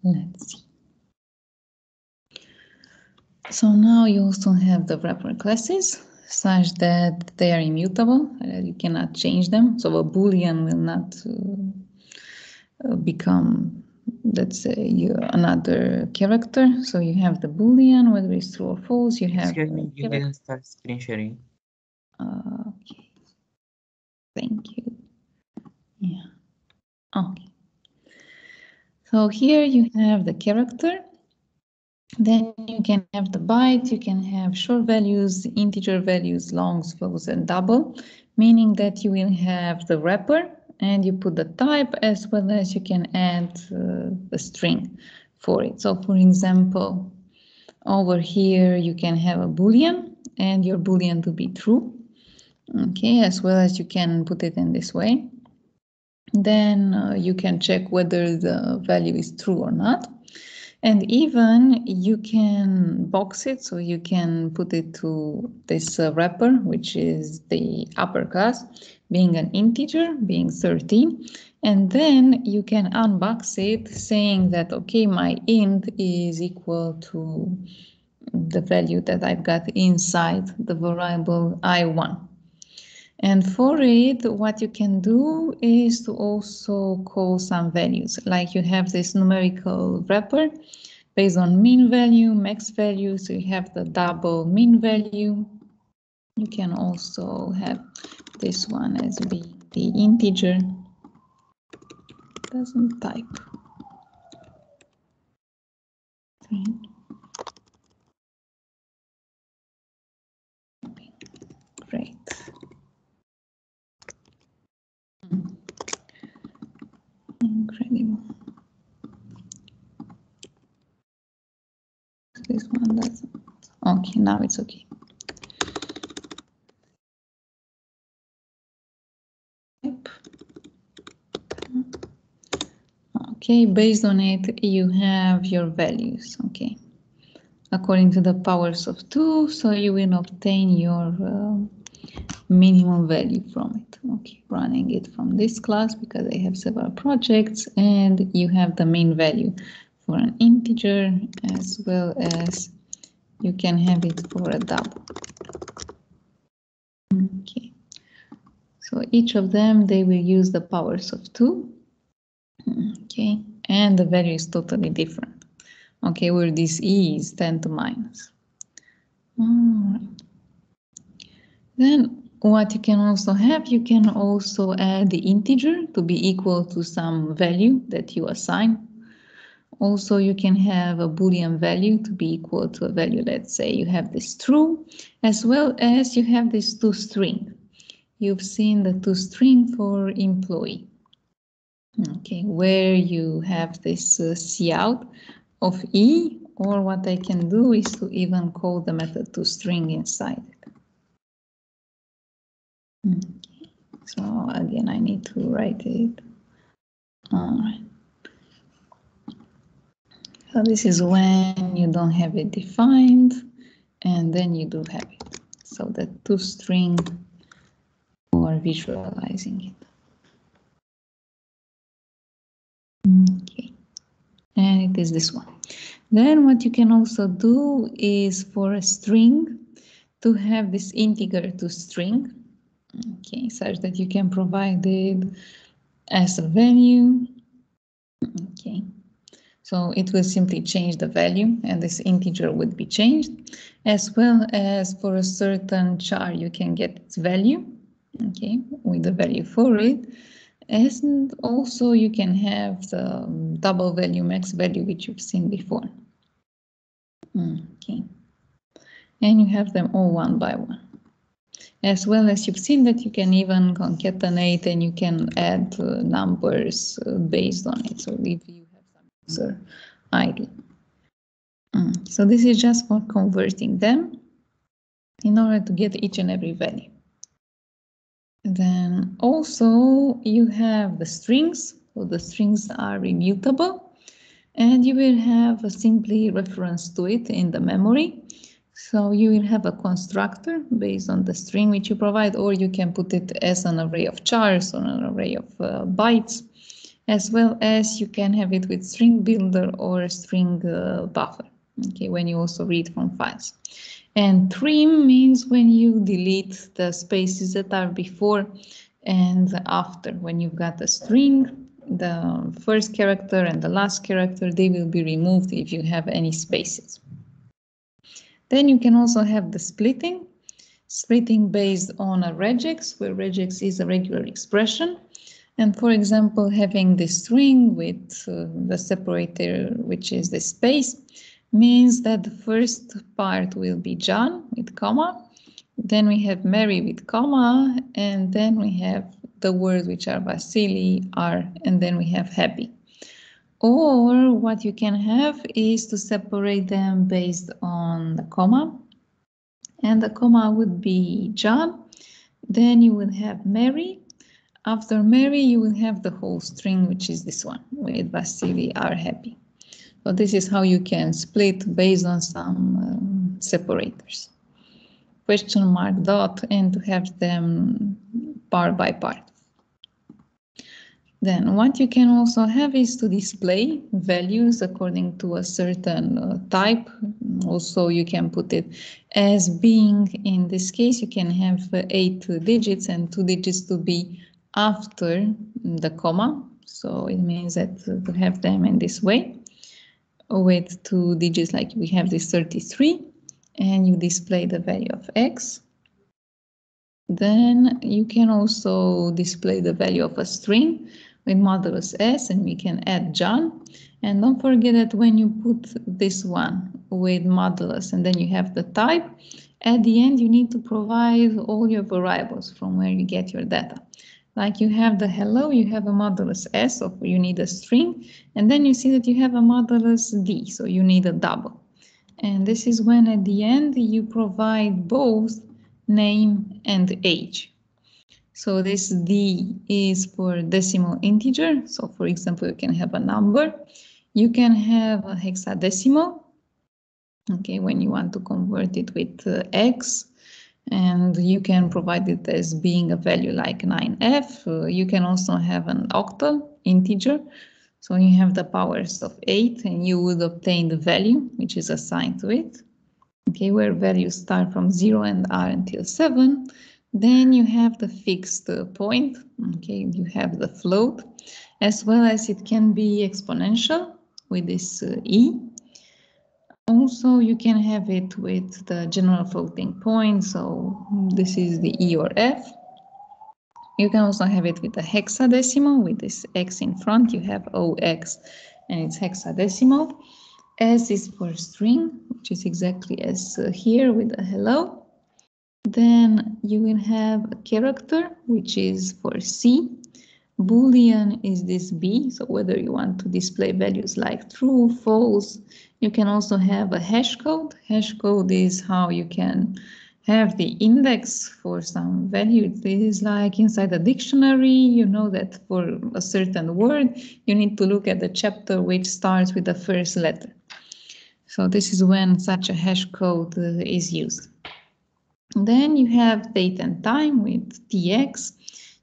Let's see. So now you also have the wrapper classes such that they are immutable. You cannot change them. So a Boolean will not become, let's say, another character. So you have the Boolean, whether it's true or false. You have. Excuse me, you didn't start screen sharing. Okay. Thank you. Yeah. Okay. So here you have the character. Then you can have the byte, you can have short values, integer values, longs, floats, and double, meaning that you will have the wrapper and you put the type as well as you can add a string for it. So for example, over here you can have a Boolean and your Boolean to be true. Okay, as well as you can put it in this way. Then you can check whether the value is true or not. And even you can box it, so you can put it to this wrapper, which is the upper class, being an integer, being 13. And then you can unbox it saying that, okay, my int is equal to the value that I've got inside the variable I1. And for it, what you can do is to also call some values, like you have this numerical wrapper based on mean value, max value, so you have the double mean value. You can also have this one as being the integer. Doesn't type. Great. Incredible. This one doesn't. Okay, now it's okay. Okay, based on it, you have your values. Okay, according to the powers of 2, so you will obtain your minimum value from it. Okay, running it from this class because I have several projects, and you have the main value for an integer as well as you can have it for a double. Okay, so each of them, they will use the powers of 2. Okay, and the value is totally different. Okay, where this e is 10 to minus. All right. Then what you can also have, you can also add the integer to be equal to some value that you assign. Also, you can have a Boolean value to be equal to a value. Let's say you have this true, as well as you have this toString. You've seen the toString for employee. Okay, where you have this cout of e, or what I can do is to even call the method toString inside it. Okay, so again, I need to write it. All right. So this is when you don't have it defined, and then you do have it. So the toString for visualizing it. Okay, and it is this one. Then what you can also do is for a string to have this integer toString, okay, such that you can provide it as a value. Okay, so it will simply change the value and this integer would be changed, as well as for a certain char you can get its value, okay, with the value for it. And also you can have the double value, max value, which you've seen before. Okay, and you have them all one by one. As well as you've seen that you can even concatenate and you can add numbers based on it. So if you have some user ID. So this is just for converting them in order to get each and every value. Then also you have the strings. So the strings are immutable, and you will have a simply reference to it in the memory. So you will have a constructor based on the string which you provide, or you can put it as an array of chars or an array of bytes. as well as you can have it with string builder or a string buffer, okay, when you also read from files. And trim means when you delete the spaces that are before and after. When you've got a string, the first character and the last character, they will be removed if you have any spaces. Then you can also have the splitting based on a regex, where regex is a regular expression. And for example, having this string with the separator, which is the space, means that the first part will be John with comma, then we have Mary with comma, and then we have the words which are Vasily, are, and then we have happy. Or what you can have is to separate them based on the comma, and the comma would be John, then you would have Mary. After Mary, you will have the whole string, which is this one, with Vasily are happy. So this is how you can split based on some separators. Question mark dot, and to have them part by part. Then what you can also have is to display values according to a certain type. Also, you can put it as being, in this case, you can have 8 digits and 2 digits to be after the comma. So it means that to have them in this way with 2 digits, like we have this 33, and you display the value of x. Then you can also display the value of a string with modulus s, and we can add John. And don't forget that when you put this one with modulus and then you have the type, at the end you need to provide all your variables from where you get your data. Like you have the hello, you have a modulus s, so you need a string, and then you see that you have a modulus d, so you need a double. And this is when at the end you provide both name and age. So this D is for decimal integer. So for example, you can have a number. You can have a hexadecimal, okay, when you want to convert it with X. And you can provide it as being a value like 9F. You can also have an octal integer. So you have the powers of 8 and you would obtain the value which is assigned to it. Okay, where values start from 0 and are until 7. Then you have the fixed point. Okay, you have the float, as well as it can be exponential with this e. Also, you can have it with the general floating point. So this is the e or f. You can also have it with the hexadecimal with this x in front. You have ox and it's hexadecimal. S is for string, which is exactly as here with a hello. Then you will have a character, which is for C. Boolean is this B, so whether you want to display values like true, false. You can also have a hash code. Hash code is how you can have the index for some value. This is like inside a dictionary. You know that for a certain word, you need to look at the chapter which starts with the first letter. So this is when such a hash code is used. Then you have date and time with tx.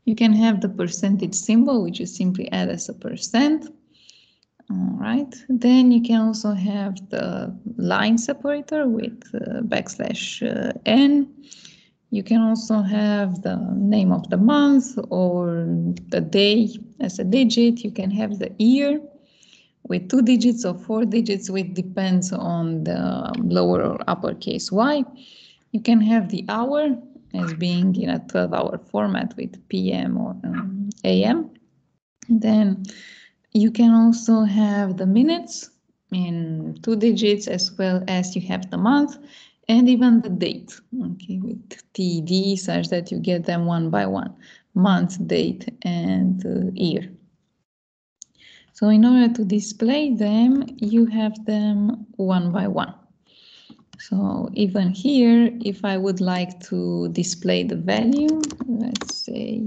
You can have the percentage symbol, which you simply add as a percent. All right. Then you can also have the line separator with \n. You can also have the name of the month or the day as a digit. You can have the year with 2 digits or 4 digits, which depends on the lower or uppercase y. You can have the hour as being in a 12-hour format with PM or AM. Then you can also have the minutes in 2 digits, as well as you have the month and even the date, okay, with TD, such that you get them one by one, month, date, and year. So in order to display them, you have them one by one. So even here, if I would like to display the value, let's say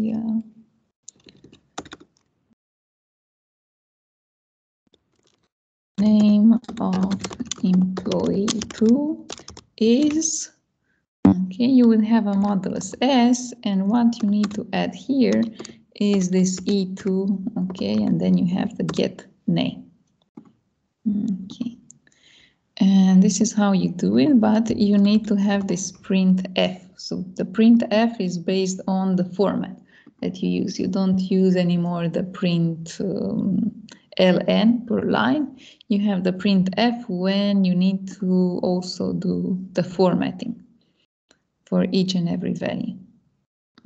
name of employee 2 is, okay, you will have a modulus S, and what you need to add here is this E2, okay, and then you have the get name. Okay. And this is how you do it, but you need to have this printf. So the printf is based on the format that you use. You don't use anymore the print ln per line. You have the printf when you need to also do the formatting for each and every value.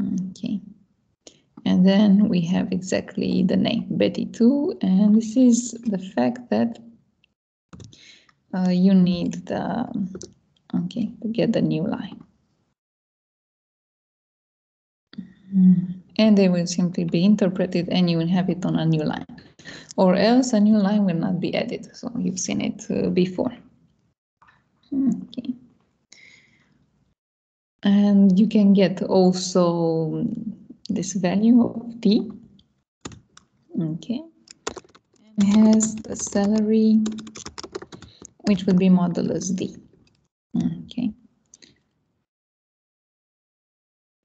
Okay. And then we have exactly the name, Betty2, and this is the fact that you need the, okay, to get the new line. And they will simply be interpreted and you will have it on a new line. Or else a new line will not be added. So you've seen it before. Okay. And you can get also this value of D. Okay. And it has the salary, which would be modulus D. Okay.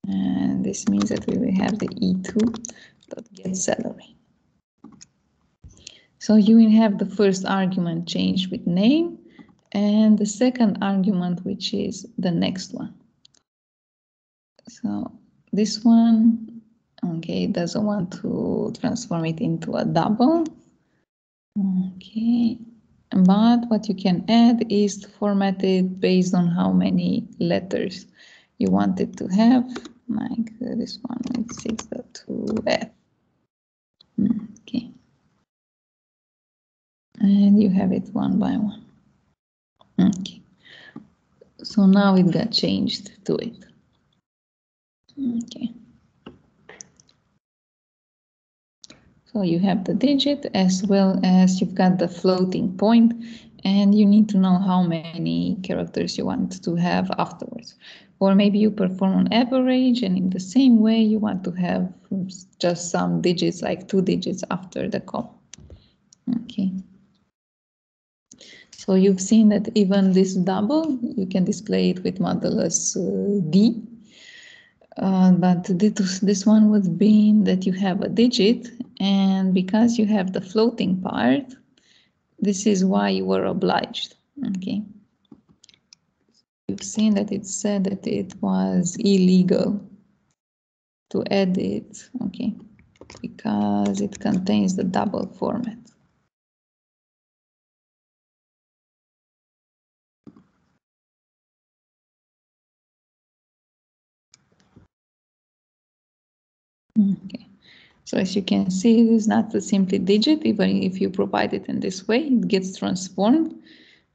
And this means that we will have the E2 dot get salary. So you will have the first argument changed with name and the second argument, which is the next one. So this one, okay, doesn't want to transform it into a double. Okay, but what you can add is to format it based on how many letters you want it to have, like this one with 6.2f. Okay. And you have it one by one. Okay. So now it got changed to it. Okay. So you have the digit as well as you've got the floating point, and you need to know how many characters you want to have afterwards. Or maybe you perform on average, and in the same way you want to have just some digits, like 2 digits after the comma. Okay. So you've seen that even this double, you can display it with modulus D. But this one would be that you have a digit, and because you have the floating part, this is why you were obliged. Okay. You've seen that it said that it was illegal to add it, okay, because it contains the double format. Okay. So as you can see, it is not a simply digit. Even if you provide it in this way, it gets transformed.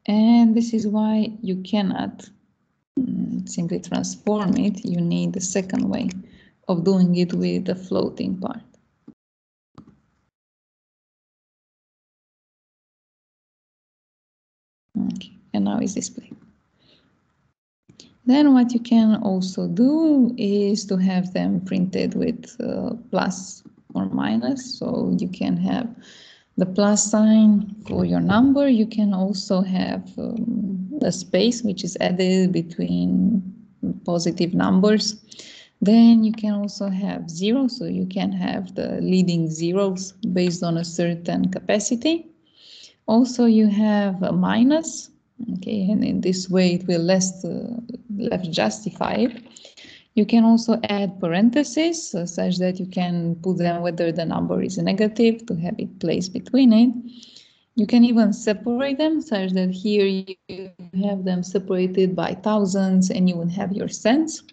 And this is why you cannot simply transform it. You need the second way of doing it with the floating part. Okay, and now it's displayed. Then what you can also do is to have them printed with plus or minus. So you can have the plus sign for your number. You can also have a space which is added between positive numbers. Then you can also have zero, so you can have the leading zeros based on a certain capacity. Also, you have a minus, okay, and in this way it will left justified. You can also add parentheses such that you can put them whether the number is negative to have it placed between it. You can even separate them such that here you have them separated by thousands and you will have your cents.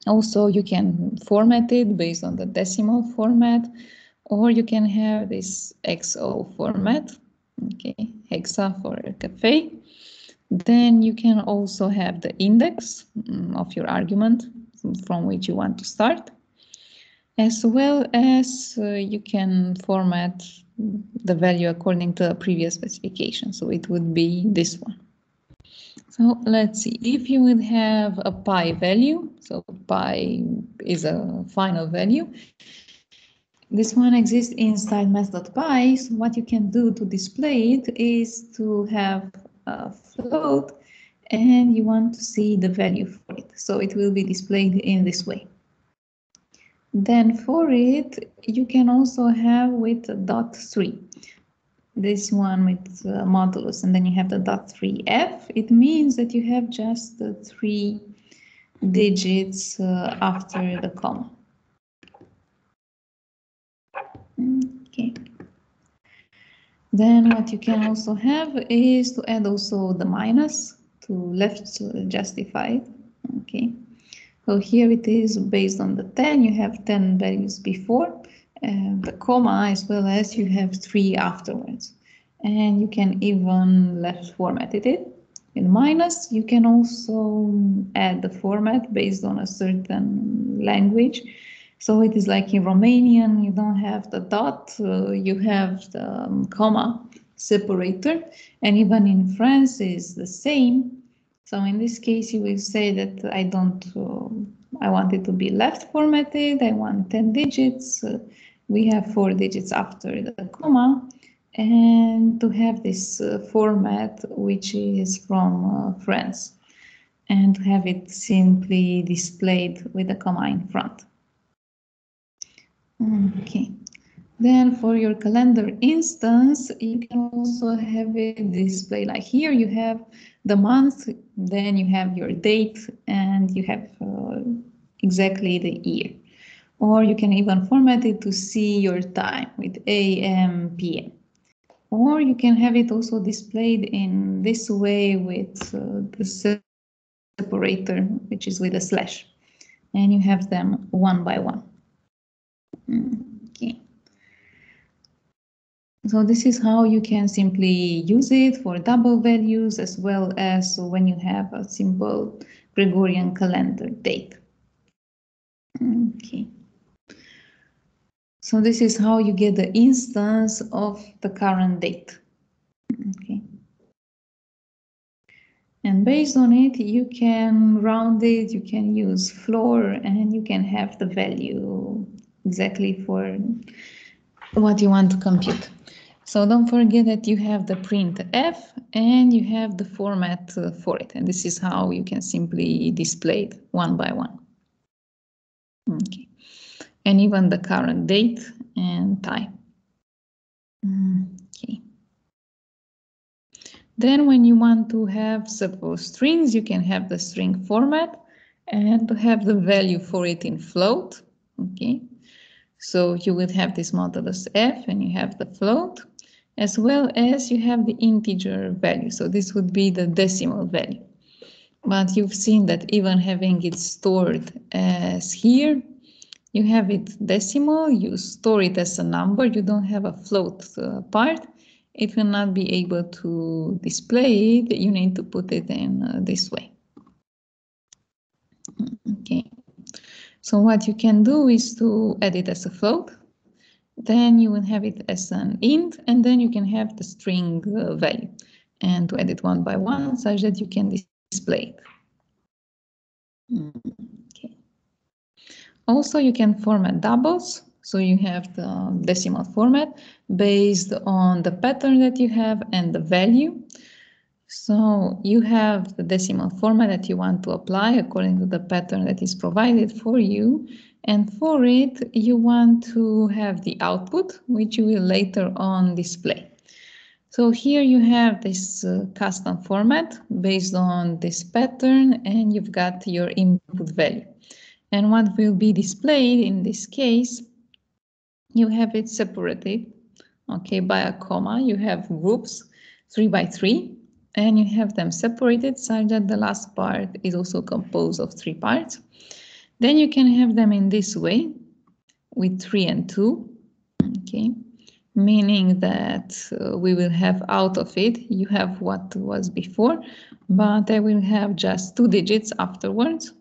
Also, you can format it based on the decimal format, or you can have this XO format, okay, hexa for cafe. Then you can also have the index of your argument from which you want to start, as well as you can format the value according to the previous specification. So it would be this one. So let's see, if you would have a pi value, so pi is a final value. This one exists inside math.pi. So what you can do to display it is to have a float and you want to see the value for it. So it will be displayed in this way. Then for it, you can also have with .3. This one with modulus, and then you have the .3f. It means that you have just the 3 digits after the comma. Okay. Then what you can also have is to add also the minus to left justify it. Okay. So here it is based on the 10, you have 10 values before the comma, as well as you have 3 afterwards. And you can even left format it. In minus, you can also add the format based on a certain language. So it is like in Romanian, you don't have the dot, you have the comma separator. And even in France is the same. So in this case, you will say that I want it to be left formatted. I want 10 digits. We have 4 digits after the comma. And to have this format, which is from France. And to have it simply displayed with a comma in front. Okay. Then for your calendar instance, you can also have it display like here you have the month, then you have your date, and you have exactly the year. Or you can even format it to see your time with AM, PM. Or you can have it also displayed in this way with the separator, which is with a slash. And you have them one by one. Okay. So this is how you can simply use it for double values as well as when you have a simple Gregorian calendar date. Okay. So this is how you get the instance of the current date. Okay. And based on it, you can round it, you can use floor, and you can have the value exactly for what you want to compute. So don't forget that you have the printf and you have the format for it. And this is how you can simply display it one by one. Okay. And even the current date and time. Okay. Then when you want to have suppose strings, you can have the string format and to have the value for it in float. Okay. So you would have this modulus f and you have the float, as well as you have the integer value. So this would be the decimal value. But you've seen that even having it stored as here, you have it decimal, you store it as a number, you don't have a float part. It will not be able to display it, you need to put it in this way. Okay. So what you can do is to add it as a float. Then you will have it as an int, and then you can have the string value. And to add it one by one, such that you can display it. Okay. Also, you can format doubles. So you have the decimal format based on the pattern that you have and the value. So you have the decimal format that you want to apply according to the pattern that is provided for you. And for it, you want to have the output, which you will later on display. So here you have this custom format based on this pattern, and you've got your input value. And what will be displayed in this case, you have it separated, okay, by a comma. You have groups 3 by 3, and you have them separated such that the last part is also composed of 3 parts. Then you can have them in this way with 3 and 2, okay, meaning that we will have out of it, you have what was before, but I will have just 2 digits afterwards,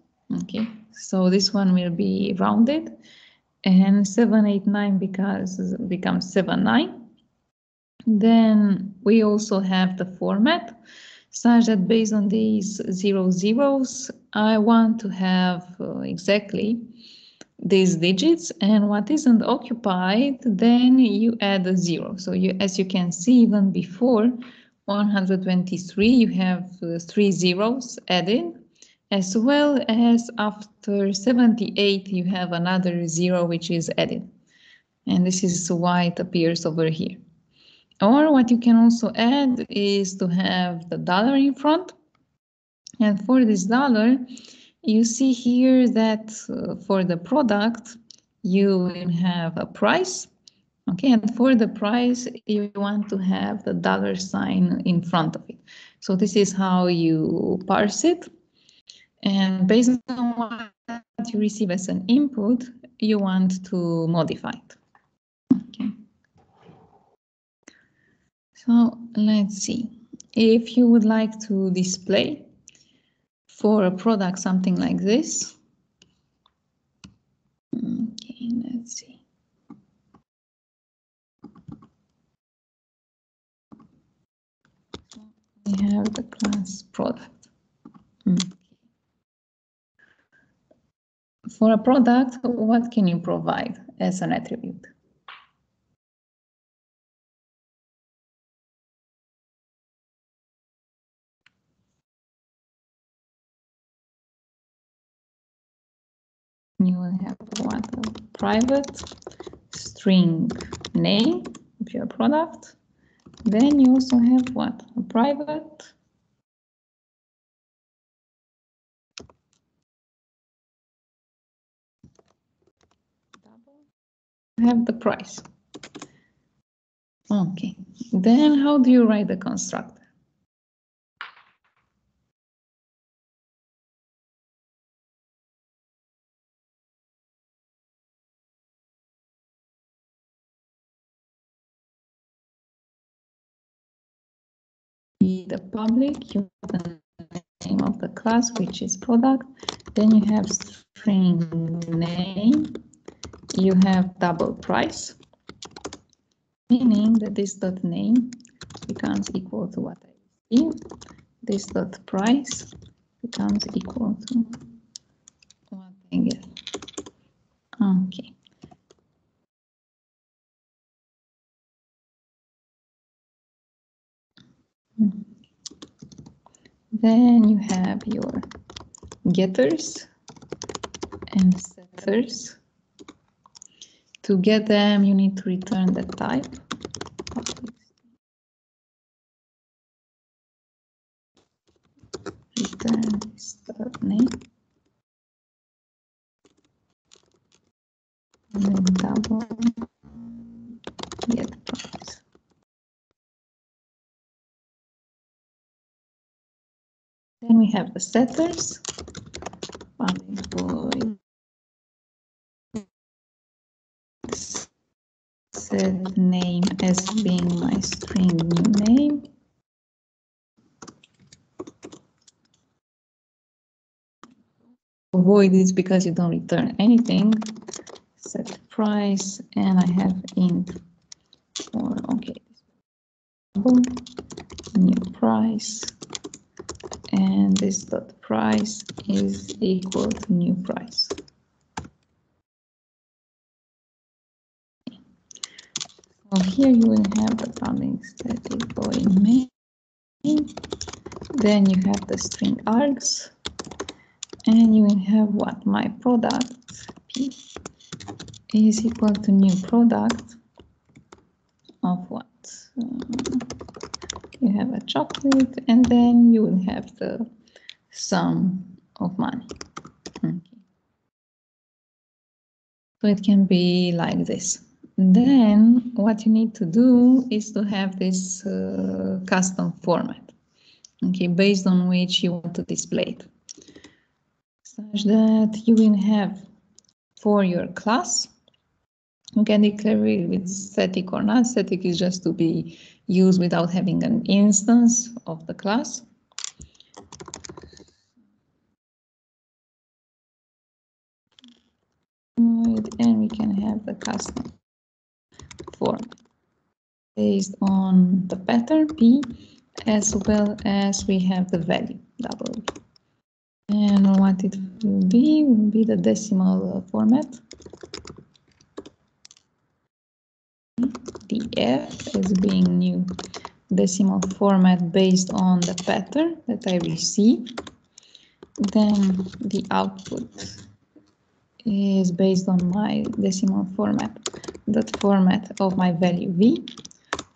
okay. So this one will be rounded, and 789 becomes 79. Then we also have the format such that based on these 0 zeros, I want to have exactly these digits, and what isn't occupied, then you add a 0. So as you can see, even before 123, you have 3 zeros added, as well as after 78 you have another 0 which is added, and this is why it appears over here. Or what you can also add is to have the dollar in front, and for this dollar you see here that for the product you will have a price. Okay, and for the price, you want to have the dollar sign in front of it. So this is how you parse it. And based on what you receive as an input, you want to modify it. Okay. So let's see. If you would like to display for a product something like this. Okay, let's see. We have the class product. For a product, what can you provide as an attribute? You will have what? A private string name of your product. Then you also have what? A private double. Have the price. Okay. Then how do you write the constructor? The public, you have the name of the class, which is product. Then you have string name. You have double price, meaning that this dot name becomes equal to what I see. This dot price becomes equal to what I get. Okay. Then you have your getters and setters. To get them, you need to return the type. Return this name. And then double get price. Then we have the setters. Set name as being my string new name. Avoid this because you don't return anything. Set price, and I have int for okay new price, and this dot price is equal to new price. So here you will have the public static void main. Then you have the string args, and you will have what? My product p is equal to new product of what? You have a chocolate, and then you will have the sum of money. Okay. So it can be like this. Then what you need to do is to have this custom format, okay, based on which you want to display it, such that you will have for your class, you can declare it with static or not. Static is just to be used without having an instance of the class. And we can have the custom format based on the pattern P, as well as we have the value W. And what it will be the decimal format. DF as being new decimal format based on the pattern that I receive. then the output is based on my decimal format, that format of my value v,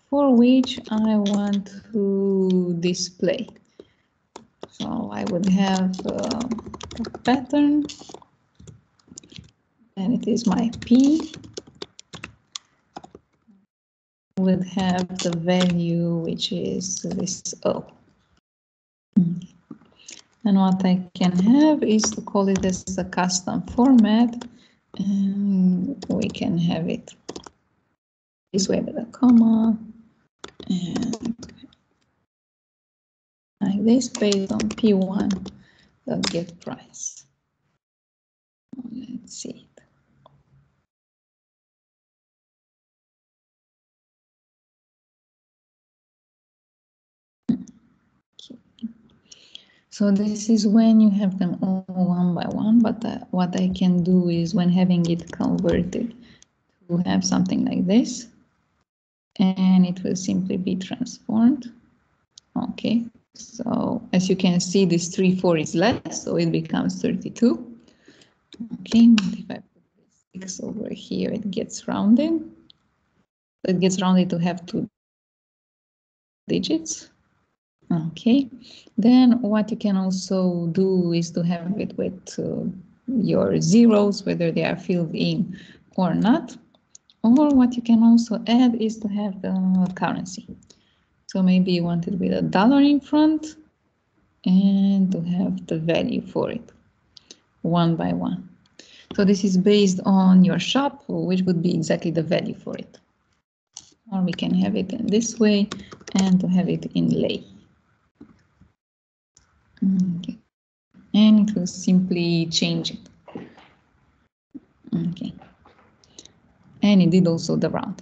for which I want to display. So I would have a pattern, and it is my p, would have the value which is this O. And what I can have is to call it as a custom format, and we can have it this way with a comma, and like this based on P1, the get price. Let's see it. So this is when you have them all one by one, but what I can do is when having it converted to have something like this, and it will simply be transformed. Okay, so as you can see, this 3, 4 is less, so it becomes 32. Okay, but if I put this 6 over here, it gets rounded. It gets rounded to have 2 digits. Okay, then what you can also do is to have it with your zeros, whether they are filled in or not. Or what you can also add is to have the currency. So maybe you want it with a dollar in front and to have the value for it, one by one. So this is based on your shop, which would be exactly the value for it. Or we can have it in this way and to have it in lei. Okay. And it will simply change it. Okay. And it did also the round.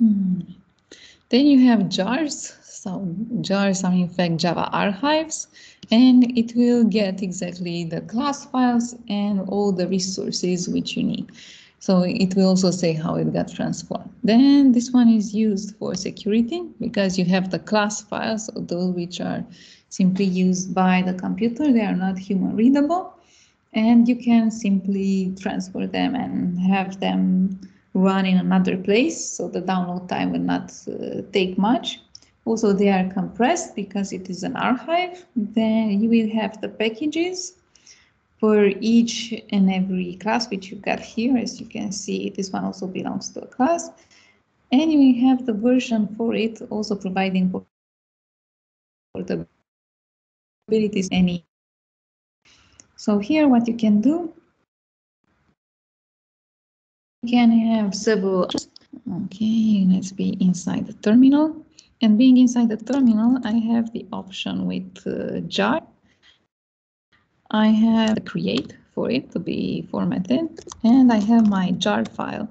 Then you have jars. So jars are in fact Java archives, and it will get exactly the class files and all the resources which you need. So it will also say how it got transformed. Then this one is used for security because you have the class files, so those which are simply used by the computer, they are not human readable, and you can simply transfer them and have them run in another place, so the download time will not take much. Also, they are compressed because it is an archive. Then you will have the packages for each and every class which you got here. As you can see, this one also belongs to a class. And you will have the version for it, also providing portability any. So here what you can do, you can have several. Okay, let's be inside the terminal. And being inside the terminal, I have the option with jar. I have create for it to be formatted, and I have my jar file,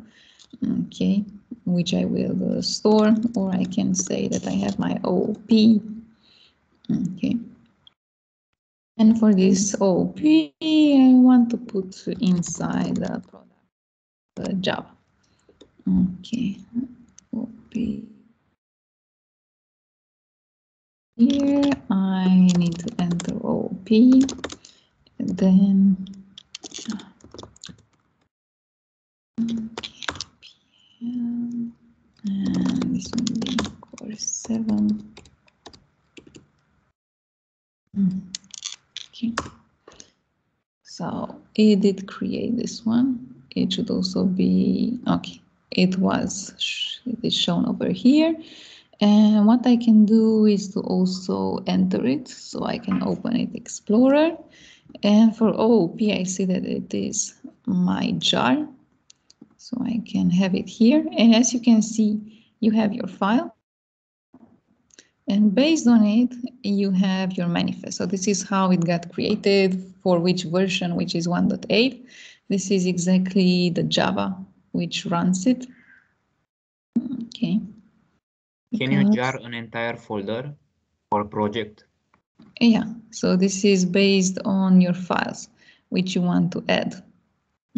okay, which I will store, or I can say that I have my OP, okay. And for this OP, I want to put inside the product Java, okay, OP. Here I need to enter OP, and then and this will be core 7. Okay. So it did create this one. It should also be okay. It is shown over here. And what I can do is to also enter it. So I can open it Explorer. And for OOP, I see that it is my jar. So I can have it here. And as you can see, you have your file. And based on it, you have your manifest. So this is how it got created, for which version, which is 1.8. This is exactly the Java which runs it. Okay. Can you jar an entire folder or project? Yeah, so this is based on your files which you want to add.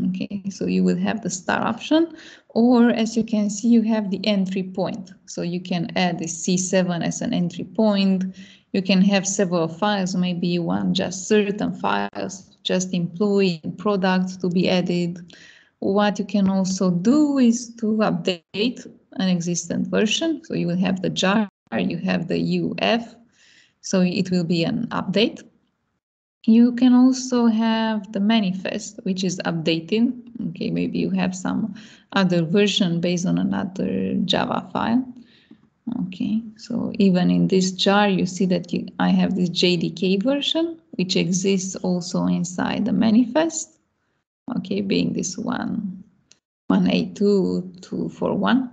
Okay, so you will have the star option, or as you can see, you have the entry point. So you can add the C7 as an entry point. You can have several files. Maybe you want just certain files, just employee and products to be added. What you can also do is to update an existing version. So you will have the jar, you have the UF, so it will be an update. You can also have the manifest, which is updated. Okay, maybe you have some other version based on another Java file. Okay, so even in this jar, you see that I have this JDK version, which exists also inside the manifest. Okay, being this 1.8.2.241,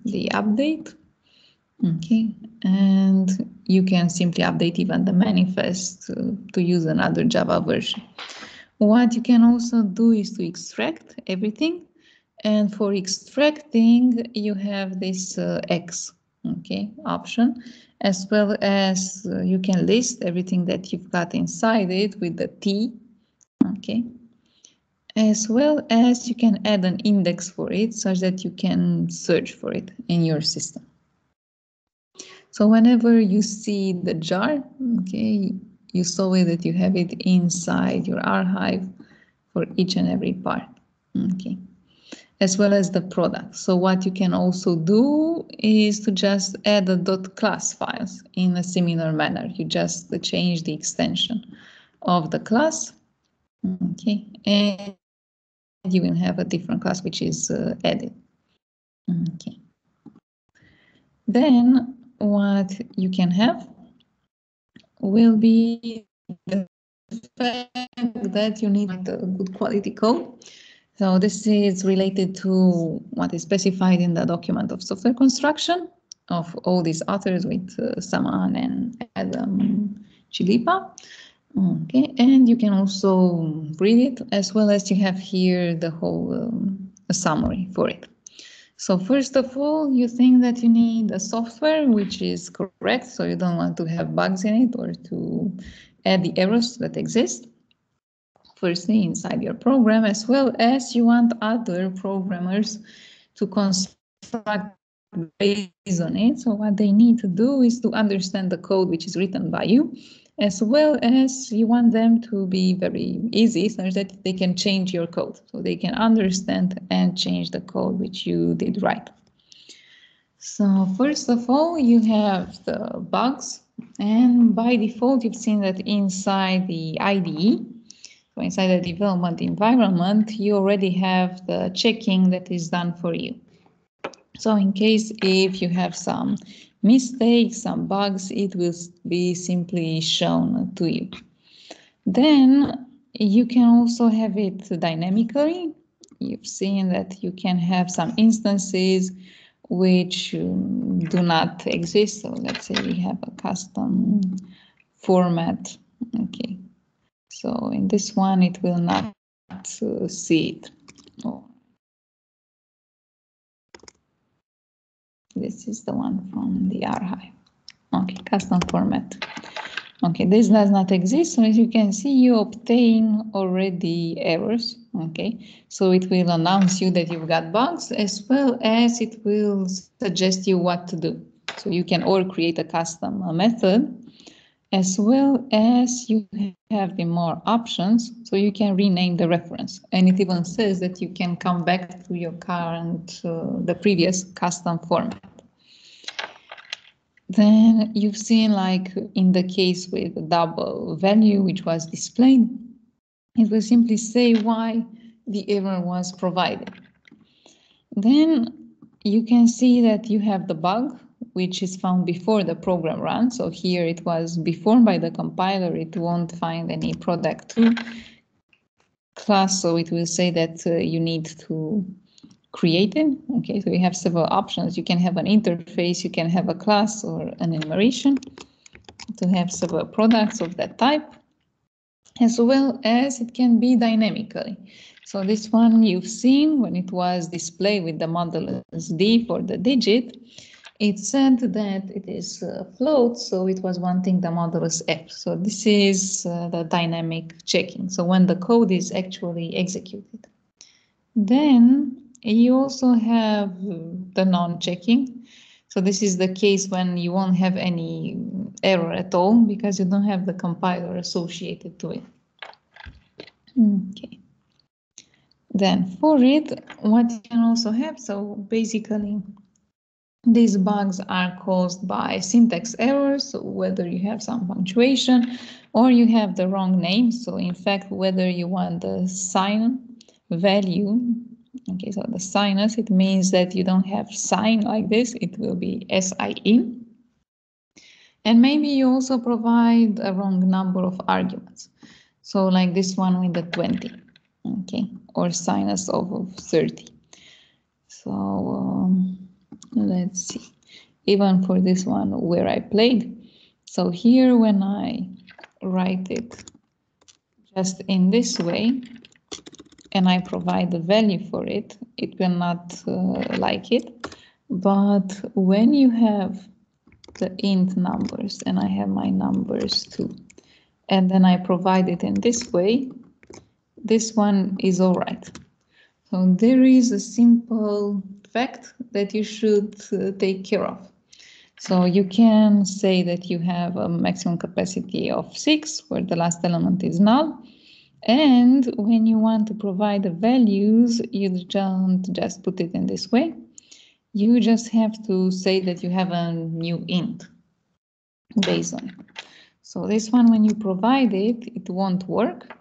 the update. Okay, and you can simply update even the manifest to use another Java version. What you can also do is to extract everything. And for extracting, you have this X, okay, option, as well as you can list everything that you've got inside it with the T, okay, as well as you can add an index for it such that you can search for it in your system. So whenever you see the jar, okay, you saw it that you have it inside your archive for each and every part, okay, as well as the product. So what you can also do is to just add the .class files in a similar manner. You just change the extension of the class, okay, and you will have a different class which is added, okay. Then what you can have will be the fact that you need a good quality code. So this is related to what is specified in the document of software construction of all these authors with Saman and Adam Chilipa. Okay, and you can also read it, as well as you have here the whole summary for it. So first of all, you think that you need a software, which is correct. So you don't want to have bugs in it or to add the errors that exist. Firstly, inside your program, as well as you want other programmers to construct based on it. So what they need to do is to understand the code which is written by you, as well as you want them to be very easy so that they can change your code. So they can understand and change the code which you did right. So first of all, you have the bugs, and by default, you've seen that inside the IDE, so inside the development environment, you already have the checking that is done for you. So in case if you have some mistakes, some bugs, it will be simply shown to you. Then you can also have it dynamically. You've seen that you can have some instances which do not exist. So let's say we have a custom format. Okay. So in this one, it will not see it. Oh. This is the one from the archive. Okay, custom format. Okay, this does not exist. So as you can see, you obtain already errors. Okay, so it will announce you that you've got bugs, as well as it will suggest you what to do. So you can or create a custom method, as well as you have the more options, so you can rename the reference. And it even says that you can come back to your current, the previous custom format. Then you've seen, like in the case with the double value which was displayed, it will simply say why the error was provided. Then you can see that you have the bug which is found before the program runs. So here it was before by the compiler, it won't find any product 2 class, so it will say that you need to create it. Okay, so we have several options. You can have an interface, you can have a class or an enumeration to have several products of that type, as well as it can be dynamically. So this one you've seen when it was displayed with the modulus D for the digit, it said that it is float, so it was wanting the modulus F. So this is the dynamic checking. So when the code is actually executed. Then you also have the non-checking. So this is the case when you won't have any error at all because you don't have the compiler associated to it. Okay. Then for it, what you can also have, so basically these bugs are caused by syntax errors, so whether you have some punctuation or you have the wrong name. So in fact, whether you want the sign value, okay, so the sinus, it means that you don't have sign like this, it will be SIN. And maybe you also provide a wrong number of arguments. So like this one with the 20, okay, or sinus of 30. So let's see, even for this one where I played. So here when I write it just in this way, and I provide the value for it, it will not like it. But when you have the int numbers, and I have my numbers too, and then I provide it in this way, this one is all right. So there is a simple fact that you should take care of. So you can say that you have a maximum capacity of 6 where the last element is null. And when you want to provide the values, you don't just put it in this way. You just have to say that you have a new int based on it. So this one, when you provide it, it won't work.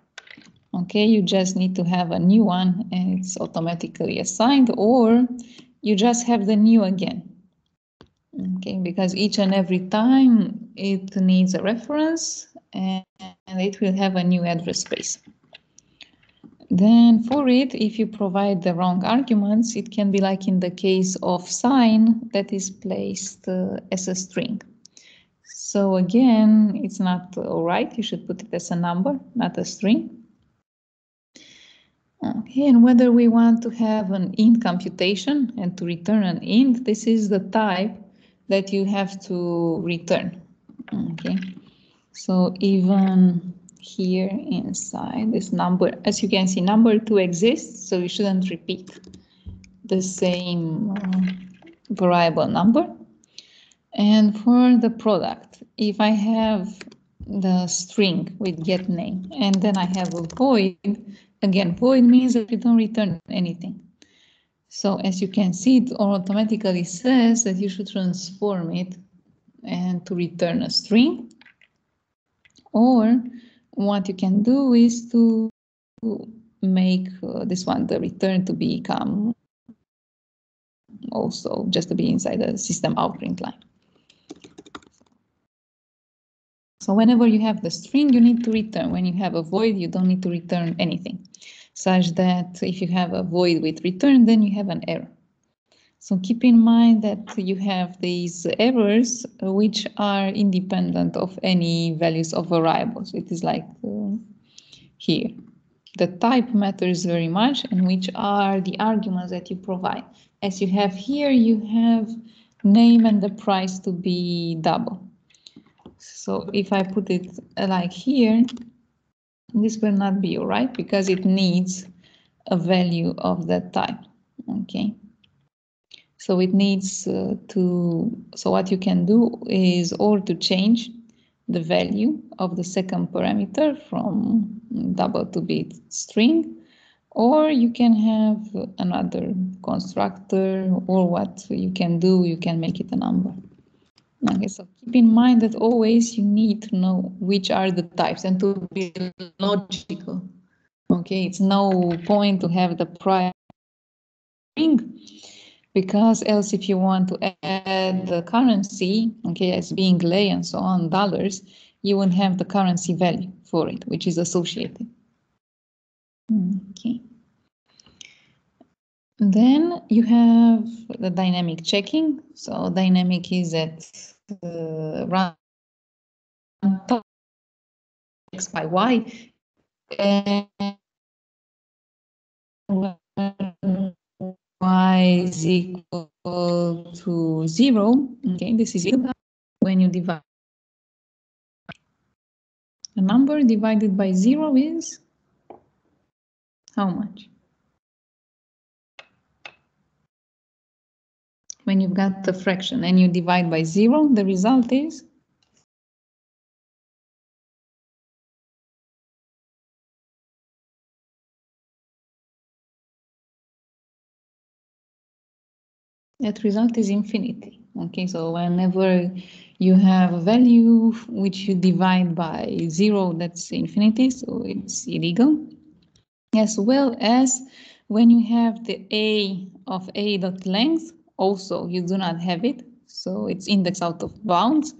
Okay, you just need to have a new one and it's automatically assigned, or you just have the new again. Okay, because each and every time it needs a reference and it will have a new address space. Then for it, if you provide the wrong arguments, it can be like in the case of sign that is placed as a string. So again, it's not all right. You should put it as a number, not a string. Okay, and whether we want to have an int computation and to return an int, this is the type that you have to return. Okay, so even here inside this number, as you can see, number 2 exists, so you shouldn't repeat the same variable number. And for the product, if I have the string with get name and then I have a void, again, void means that you don't return anything. So as you can see, it automatically says that you should transform it and to return a string. Or what you can do is to make this one, the return, to become also just to be inside the system out print line. So whenever you have the string, you need to return. When you have a void, you don't need to return anything. Such that if you have a void with return, then you have an error. So keep in mind that you have these errors which are independent of any values of variables. It is like here. The type matters very much, and which are the arguments that you provide. As you have here, you have name and the price to be double. So if I put it like here, this will not be all right because it needs a value of that type. Okay. So it needs so what you can do is or to change the value of the second parameter from double to be string, or you can have another constructor, or what you can do, you can make it a number. Okay, so keep in mind that always you need to know which are the types and to be logical. Okay, it's no point to have the price string, because else if you want to add the currency, okay, as being lei and so on, dollars, you won't have the currency value for it, which is associated. Okay. Then you have the dynamic checking. So dynamic is at run x by y, and y is equal to 0. Okay, this is when you divide. A number divided by 0 is how much? when you've got the fraction and you divide by 0, the result is? That result is infinity. Okay, so whenever you have a value which you divide by 0, that's infinity, so it's illegal. As well as when you have the a of a dot length, also you do not have it, so it's index out of bounds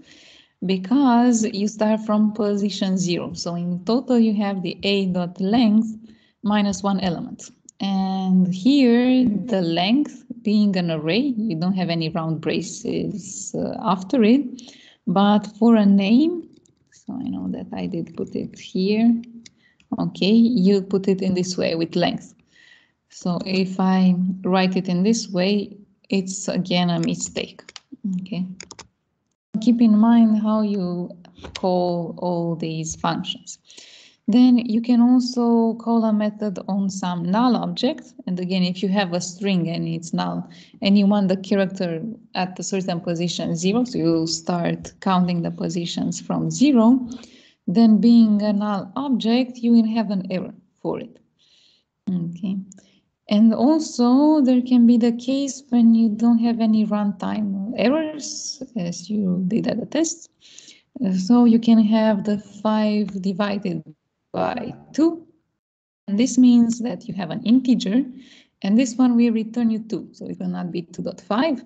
because you start from position 0. So in total you have the a dot length minus 1 element. And here the length being an array, you don't have any round braces after it, but for a name, so I know that I did put it here. Okay, you put it in this way with length. So if I write it in this way, it's again a mistake. Okay. Keep in mind how you call all these functions. Then you can also call a method on some null object. And again, if you have a string and it's null and you want the character at a certain position 0, so you start counting the positions from 0, then being a null object, you will have an error for it. Okay. And also there can be the case when you don't have any runtime errors, as you did at the test. So you can have the 5 divided by 2. And this means that you have an integer, and this one will return you 2. So it will not be 2.5.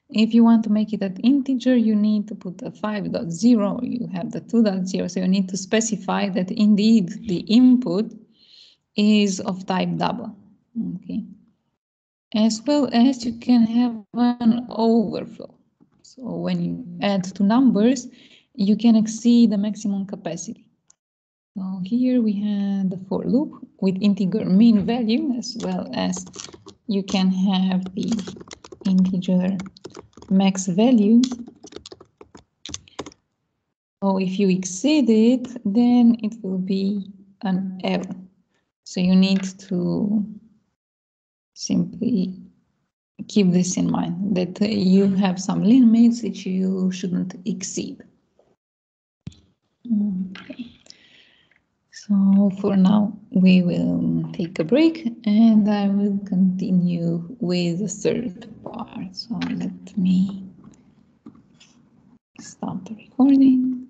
If you want to make it an integer, you need to put a 5.0. You have the 2.0. So you need to specify that indeed the input is of type double. Okay. As well as you can have an overflow. So when you add two numbers, you can exceed the maximum capacity. So here we have the for loop with integer mean value, as well as you can have the integer max value. So if you exceed it, then it will be an error. So you need to simply keep this in mind, that you have some limits that you shouldn't exceed. Okay. So for now, we will take a break and I will continue with the third part. So let me stop the recording.